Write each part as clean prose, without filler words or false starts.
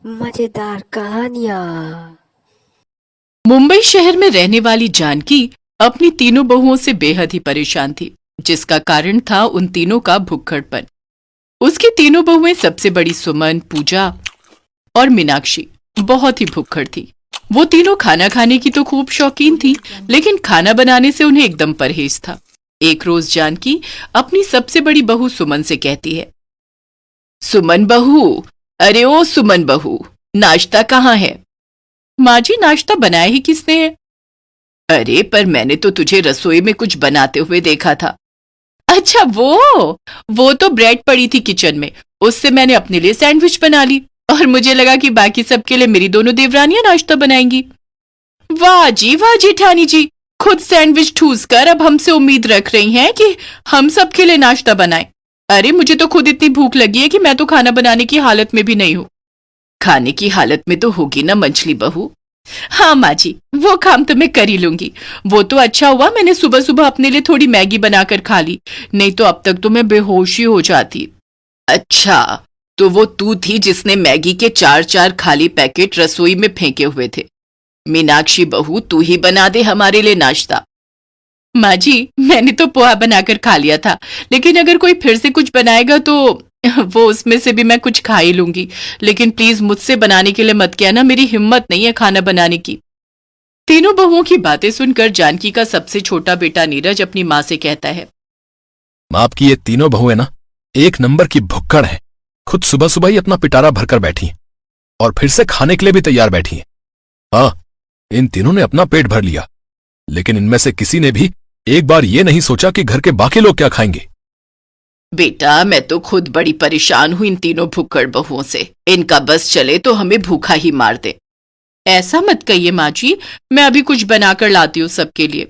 मजेदार कहानियाँ। मुंबई शहर में रहने वाली जानकी अपनी तीनों बहुओं से बेहद ही परेशान थी, जिसका कारण था उन तीनों का भुक्खड़पन। उसकी तीनों बहुएं सबसे बड़ी सुमन, पूजा और मीनाक्षी बहुत ही भुक्खड़ थी। वो तीनों खाना खाने की तो खूब शौकीन थी, लेकिन खाना बनाने से उन्हें एकदम परहेज था। एक रोज जानकी अपनी सबसे बड़ी बहू सुमन से कहती है, सुमन बहू, अरे ओ सुमन बहू, नाश्ता कहाँ है? माँ जी, नाश्ता बनाया ही किसने है? अरे पर मैंने तो तुझे रसोई में कुछ बनाते हुए देखा था। अच्छा वो तो ब्रेड पड़ी थी किचन में, उससे मैंने अपने लिए सैंडविच बना ली और मुझे लगा कि बाकी सबके लिए मेरी दोनों देवरानियां नाश्ता बनाएंगी। वाह जी वाह जेठानी जी, खुद सैंडविच ठूस कर अब हमसे उम्मीद रख रही हैं कि हम सबके लिए नाश्ता बनाएं। अरे मुझे तो खुद इतनी भूख लगी है कि मैं तो खाना बनाने की हालत में भी नहीं हूँ। खाने की हालत में तो होगी ना मंझली बहू। हाँ माँ जी, वो काम तो मैं कर ही लूंगी। वो तो अच्छा हुआ मैंने सुबह सुबह अपने लिए थोड़ी मैगी बनाकर खा ली, नहीं तो अब तक तो मैं बेहोश ही हो जाती। अच्छा, तो वो तू थी जिसने मैगी के 4-4 खाली पैकेट रसोई में फेंके हुए थे। मीनाक्षी बहू, तू ही बना दे हमारे लिए नाश्ता। माँ जी, मैंने तो पोहा बनाकर खा लिया था, लेकिन अगर कोई फिर से कुछ बनाएगा तो वो उसमें से भी मैं कुछ खा ही लूंगी। लेकिन प्लीज मुझसे बनाने के लिए मत कहना, मेरी हिम्मत नहीं है खाना बनाने की। तीनों बहुओं की बातें सुनकर जानकी का सबसे छोटा बेटा नीरज अपनी माँ से कहता है, माँ, आपकी ये तीनों बहुएं ना एक नंबर की भुक्कड़ हैं। खुद सुबह सुबह ही अपना पिटारा भरकर बैठी हैं और फिर से खाने के लिए भी तैयार बैठी हैं। हाँ, इन तीनों ने अपना पेट भर लिया, लेकिन इनमें से किसी ने भी एक बार ये नहीं सोचा कि घर के बाकी लोग क्या खाएंगे। बेटा, मैं तो खुद बड़ी परेशान हूं इन तीनों भुक्कड़ बहुओं से। इनका बस चले तो हमें भूखा ही मार दे। ऐसा मत कहिए माँ जी, मैं अभी कुछ बनाकर लाती हूँ सबके लिए।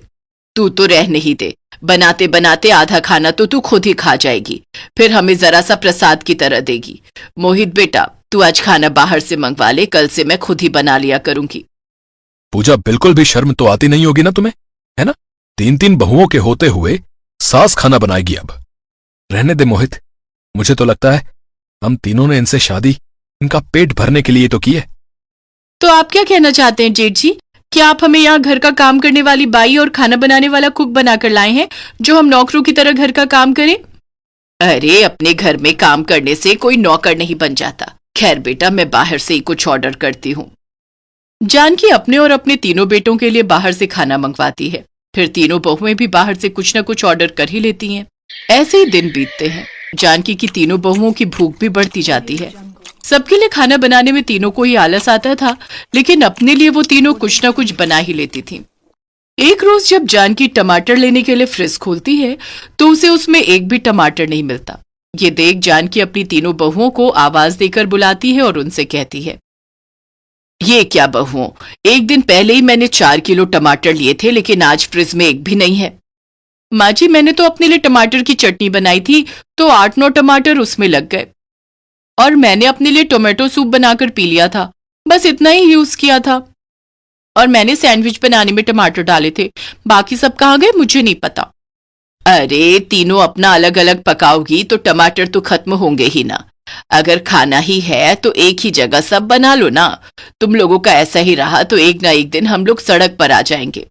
तू तो रह नहीं दे, बनाते बनाते आधा खाना तो तू खुद ही खा जाएगी, फिर हमें जरा सा प्रसाद की तरह देगी। मोहित बेटा, तू आज खाना बाहर से मंगवा ले, कल से मैं खुद ही बना लिया करूंगी। पूजा, बिल्कुल भी शर्म तो आती नहीं होगी ना तुम्हें, है ना? 3-3 बहुओं के होते हुए सास खाना बनाएगी अब। रहने दे मोहित, मुझे तो लगता है हम तीनों ने इनसे शादी इनका पेट भरने के लिए तो की है। तो आप क्या कहना चाहते हैं जेठ जी? क्या आप हमें यहाँ घर का काम करने वाली बाई और खाना बनाने वाला कुक बनाकर लाए हैं, जो हम नौकरों की तरह घर का काम करें? अरे, अपने घर में काम करने से कोई नौकर नहीं बन जाता। खैर बेटा, मैं बाहर से ही कुछ ऑर्डर करती हूँ। जानकी अपने और अपने तीनों बेटों के लिए बाहर से खाना मंगवाती है, फिर तीनों बहुएं भी बाहर से कुछ न कुछ ऑर्डर कर ही लेती हैं। ऐसे ही दिन बीतते हैं। जानकी की तीनों बहुओं की भूख भी बढ़ती जाती है। सबके लिए खाना बनाने में तीनों को ही आलस आता था, लेकिन अपने लिए वो तीनों कुछ न कुछ बना ही लेती थीं। एक रोज जब जानकी टमाटर लेने के लिए फ्रिज खोलती है, तो उसे उसमें एक भी टमाटर नहीं मिलता। ये देख जानकी अपनी तीनों बहुओं को आवाज देकर बुलाती है और उनसे कहती है, ये क्या बहुओं, एक दिन पहले ही मैंने 4 किलो टमाटर लिए थे, लेकिन आज फ्रिज में एक भी नहीं है। माँ जी, मैंने तो अपने लिए टमाटर की चटनी बनाई थी, तो 8-9 टमाटर उसमें लग गए। और मैंने अपने लिए टोमेटो सूप बनाकर पी लिया था, बस इतना ही यूज किया था। और मैंने सैंडविच बनाने में टमाटर डाले थे, बाकी सब कहाँ गए मुझे नहीं पता। अरे, तीनों अपना अलग अलग पकाओगी तो टमाटर तो खत्म होंगे ही ना। अगर खाना ही है तो एक ही जगह सब बना लो ना। तुम लोगों का ऐसा ही रहा तो एक ना एक दिन हम लोग सड़क पर आ जाएंगे।